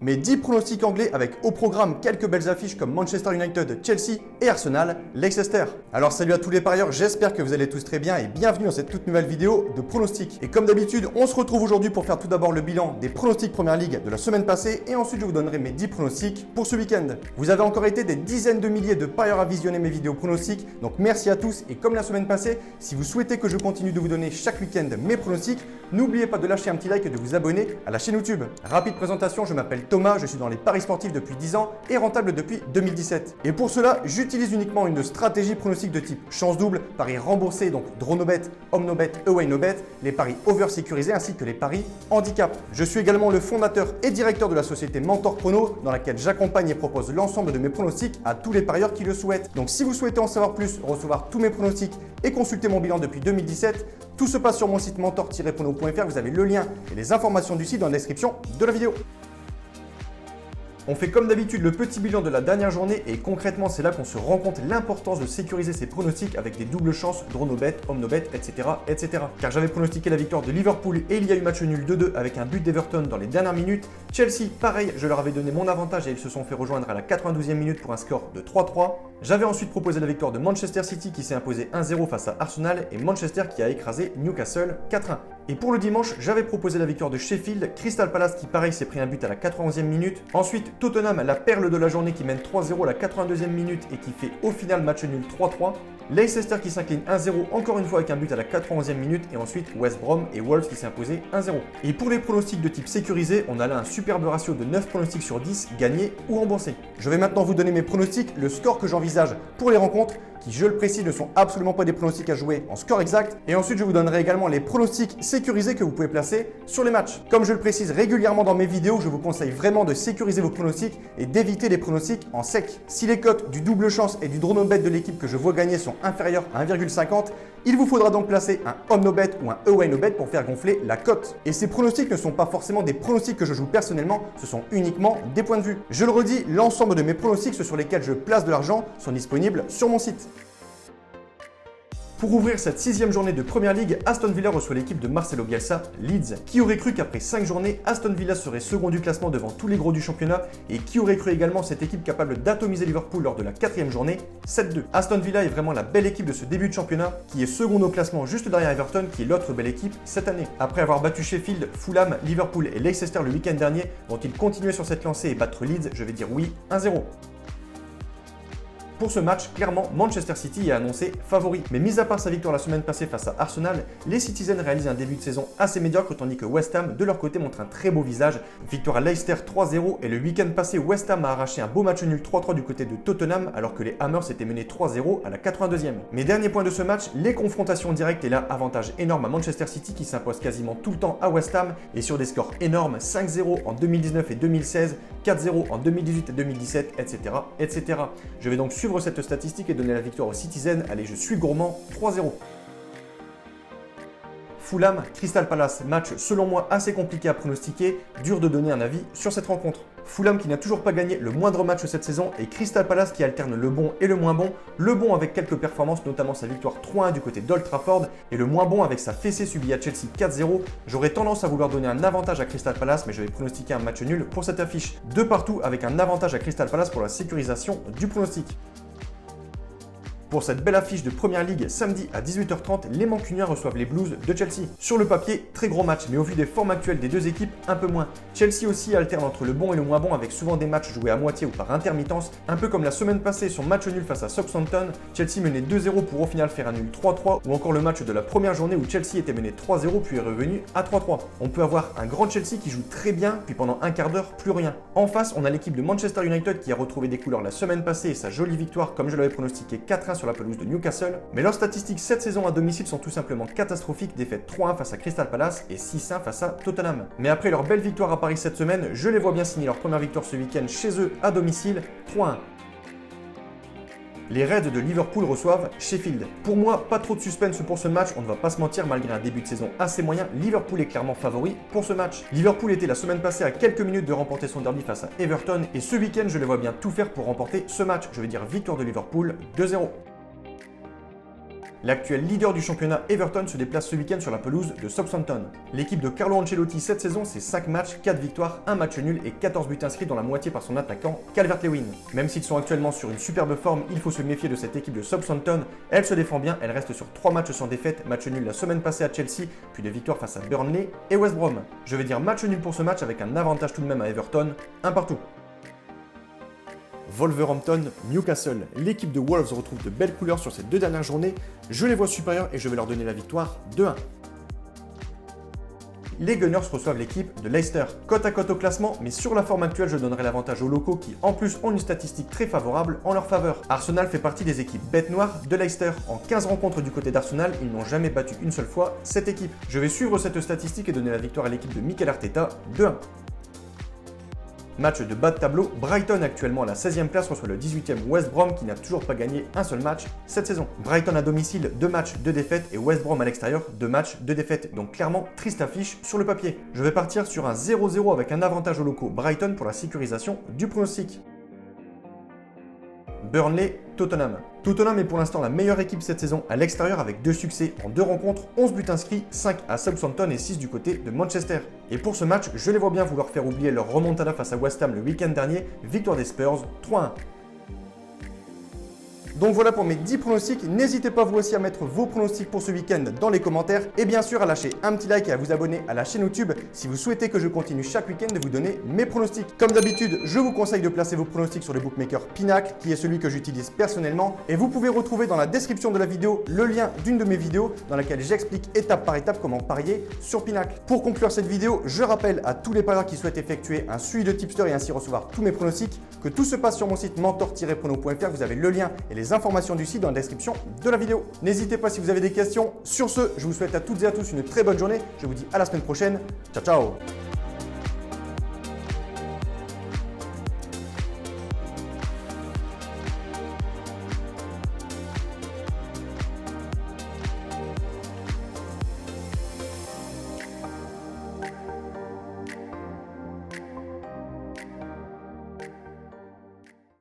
Mes 10 pronostics anglais avec au programme quelques belles affiches comme Manchester United, Chelsea et Arsenal, Leicester. Alors salut à tous les parieurs, j'espère que vous allez tous très bien et bienvenue dans cette toute nouvelle vidéo de pronostics. Et comme d'habitude, on se retrouve aujourd'hui pour faire tout d'abord le bilan des pronostics Première Ligue de la semaine passée et ensuite je vous donnerai mes 10 pronostics pour ce week-end. Vous avez encore été des dizaines de milliers de parieurs à visionner mes vidéos pronostics, donc merci à tous et comme la semaine passée, si vous souhaitez que je continue de vous donner chaque week-end mes pronostics, n'oubliez pas de lâcher un petit like et de vous abonner à la chaîne YouTube. Rapide présentation, je m'appelle Thomas, je suis dans les paris sportifs depuis 10 ans et rentable depuis 2017. Et pour cela, j'utilise uniquement une stratégie pronostic de type chance double, paris remboursés, donc draw no bet, home no bet, away no bet, les paris over sécurisés ainsi que les paris handicap. Je suis également le fondateur et directeur de la société Mentor Prono dans laquelle j'accompagne et propose l'ensemble de mes pronostics à tous les parieurs qui le souhaitent. Donc si vous souhaitez en savoir plus, recevoir tous mes pronostics et consulter mon bilan depuis 2017, tout se passe sur mon site mentor-prono.fr, vous avez le lien et les informations du site dans la description de la vidéo. On fait comme d'habitude le petit bilan de la dernière journée et concrètement c'est là qu'on se rend compte l'importance de sécuriser ses pronostics avec des doubles chances, draw no bet, home no bet, etc. Car j'avais pronostiqué la victoire de Liverpool et il y a eu match nul 2-2 avec un but d'Everton dans les dernières minutes. Chelsea, pareil, je leur avais donné mon avantage et ils se sont fait rejoindre à la 92e minute pour un score de 3-3. J'avais ensuite proposé la victoire de Manchester City qui s'est imposé 1-0 face à Arsenal et Manchester qui a écrasé Newcastle 4-1. Et pour le dimanche, j'avais proposé la victoire de Sheffield, Crystal Palace qui pareil s'est pris un but à la 91e minute. Ensuite, Tottenham, la perle de la journée qui mène 3-0 à la 82e minute et qui fait au final match nul 3-3. Leicester qui s'incline 1-0 encore une fois avec un but à la 91e minute et ensuite West Brom et Wolves qui s'est imposé 1-0. Et pour les pronostics de type sécurisé, on a là un superbe ratio de 9 pronostics sur 10 gagnés ou remboursés. Je vais maintenant vous donner mes pronostics, le score que j'envisage pour les rencontres qui, je le précise, ne sont absolument pas des pronostics à jouer en score exact. Et ensuite, je vous donnerai également les pronostics sécurisés que vous pouvez placer sur les matchs. Comme je le précise régulièrement dans mes vidéos, je vous conseille vraiment de sécuriser vos pronostics et d'éviter les pronostics en sec. Si les cotes du double chance et du draw no bet de l'équipe que je vois gagner sont inférieures à 1,50, il vous faudra donc placer un home no bet ou un away no bet pour faire gonfler la cote. Et ces pronostics ne sont pas forcément des pronostics que je joue personnellement, ce sont uniquement des points de vue. Je le redis, l'ensemble de mes pronostics, ceux sur lesquels je place de l'argent, sont disponibles sur mon site. Pour ouvrir cette 6e journée de Première Ligue, Aston Villa reçoit l'équipe de Marcelo Bielsa, Leeds. Qui aurait cru qu'après 5 journées, Aston Villa serait second du classement devant tous les gros du championnat et qui aurait cru également cette équipe capable d'atomiser Liverpool lors de la 4e journée, 7-2. Aston Villa est vraiment la belle équipe de ce début de championnat qui est second au classement juste derrière Everton qui est l'autre belle équipe cette année. Après avoir battu Sheffield, Fulham, Liverpool et Leicester le week-end dernier, vont-ils continuer sur cette lancée et battre Leeds? Je vais dire oui, 1-0. Pour ce match, clairement, Manchester City est annoncé favori. Mais mis à part sa victoire la semaine passée face à Arsenal, les Citizens réalisent un début de saison assez médiocre tandis que West Ham, de leur côté, montre un très beau visage. Victoire à Leicester 3-0 et le week-end passé, West Ham a arraché un beau match nul 3-3 du côté de Tottenham alors que les Hammers s'étaient menés 3-0 à la 82e. Mes derniers points de ce match, les confrontations directes et là, avantage énorme à Manchester City qui s'impose quasiment tout le temps à West Ham et sur des scores énormes, 5-0 en 2019 et 2016, 4-0 en 2018 et 2017, etc. Je vais donc suivre cette statistique et donner la victoire aux Citizens. Allez, je suis gourmand, 3-0. Fulham, Crystal Palace, match selon moi assez compliqué à pronostiquer, dur de donner un avis sur cette rencontre. Fulham qui n'a toujours pas gagné le moindre match cette saison et Crystal Palace qui alterne le bon et le moins bon. Le bon avec quelques performances, notamment sa victoire 3-1 du côté d'Old Trafford et le moins bon avec sa fessée subie à Chelsea 4-0. J'aurais tendance à vouloir donner un avantage à Crystal Palace mais je vais pronostiquer un match nul pour cette affiche. De partout avec un avantage à Crystal Palace pour la sécurisation du pronostic. Pour cette belle affiche de Première Ligue, samedi à 18h30, les Mancuniens reçoivent les Blues de Chelsea. Sur le papier, très gros match, mais au vu des formes actuelles des deux équipes, un peu moins. Chelsea aussi alterne entre le bon et le moins bon avec souvent des matchs joués à moitié ou par intermittence, un peu comme la semaine passée son match nul face à Southampton. Chelsea menait 2-0 pour au final faire un nul 3-3, ou encore le match de la première journée où Chelsea était mené 3-0 puis est revenu à 3-3. On peut avoir un grand Chelsea qui joue très bien, puis pendant un quart d'heure, plus rien. En face, on a l'équipe de Manchester United qui a retrouvé des couleurs la semaine passée et sa jolie victoire comme je l'avais pronostiqué 4-1 sur la pelouse de Newcastle, mais leurs statistiques cette saison à domicile sont tout simplement catastrophiques, défaite 3-1 face à Crystal Palace et 6-1 face à Tottenham. Mais après leur belle victoire à Paris cette semaine, je les vois bien signer leur première victoire ce week-end chez eux à domicile, 3-1. Les Reds de Liverpool reçoivent Sheffield. Pour moi, pas trop de suspense pour ce match, on ne va pas se mentir, malgré un début de saison assez moyen, Liverpool est clairement favori pour ce match. Liverpool était la semaine passée à quelques minutes de remporter son derby face à Everton et ce week-end, je les vois bien tout faire pour remporter ce match. Je vais dire victoire de Liverpool 2-0. L'actuel leader du championnat Everton se déplace ce week-end sur la pelouse de Southampton. L'équipe de Carlo Ancelotti cette saison, c'est 5 matchs, 4 victoires, 1 match nul et 14 buts inscrits dont la moitié par son attaquant Calvert-Lewin. Même s'ils sont actuellement sur une superbe forme, il faut se méfier de cette équipe de Southampton. Elle se défend bien, elle reste sur 3 matchs sans défaite, match nul la semaine passée à Chelsea, puis des victoires face à Burnley et West Brom. Je vais dire match nul pour ce match avec un avantage tout de même à Everton, un partout. Wolverhampton, Newcastle. L'équipe de Wolves retrouve de belles couleurs sur ces 2 dernières journées. Je les vois supérieurs et je vais leur donner la victoire 2-1. Les Gunners reçoivent l'équipe de Leicester. Côte à côte au classement, mais sur la forme actuelle, je donnerai l'avantage aux locaux qui, en plus, ont une statistique très favorable en leur faveur. Arsenal fait partie des équipes bêtes noires de Leicester. En 15 rencontres du côté d'Arsenal, ils n'ont jamais battu une seule fois cette équipe. Je vais suivre cette statistique et donner la victoire à l'équipe de Mikel Arteta 2-1. Match de bas de tableau, Brighton actuellement à la 16e place reçoit le 18e West Brom qui n'a toujours pas gagné un seul match cette saison. Brighton à domicile, 2 matchs, 2 défaites et West Brom à l'extérieur, 2 matchs, 2 défaites. Donc clairement, triste affiche sur le papier. Je vais partir sur un 0-0 avec un avantage aux locaux Brighton pour la sécurisation du pronostic. Burnley, Tottenham. Tottenham est pour l'instant la meilleure équipe cette saison à l'extérieur avec 2 succès en 2 rencontres, 11 buts inscrits, 5 à Southampton et 6 du côté de Manchester. Et pour ce match, je les vois bien vouloir faire oublier leur remontada face à West Ham le week-end dernier, victoire des Spurs 3-1. Donc voilà pour mes 10 pronostics, n'hésitez pas vous aussi à mettre vos pronostics pour ce week-end dans les commentaires et bien sûr à lâcher un petit like et à vous abonner à la chaîne YouTube si vous souhaitez que je continue chaque week-end de vous donner mes pronostics. Comme d'habitude, je vous conseille de placer vos pronostics sur le bookmaker Pinacle qui est celui que j'utilise personnellement et vous pouvez retrouver dans la description de la vidéo le lien d'une de mes vidéos dans laquelle j'explique étape par étape comment parier sur Pinacle. Pour conclure cette vidéo, je rappelle à tous les parieurs qui souhaitent effectuer un suivi de tipster et ainsi recevoir tous mes pronostics que tout se passe sur mon site mentor-prono.fr, vous avez le lien et les informations du site dans la description de la vidéo. N'hésitez pas si vous avez des questions. Sur ce, je vous souhaite à toutes et à tous une très bonne journée. Je vous dis à la semaine prochaine. Ciao, ciao!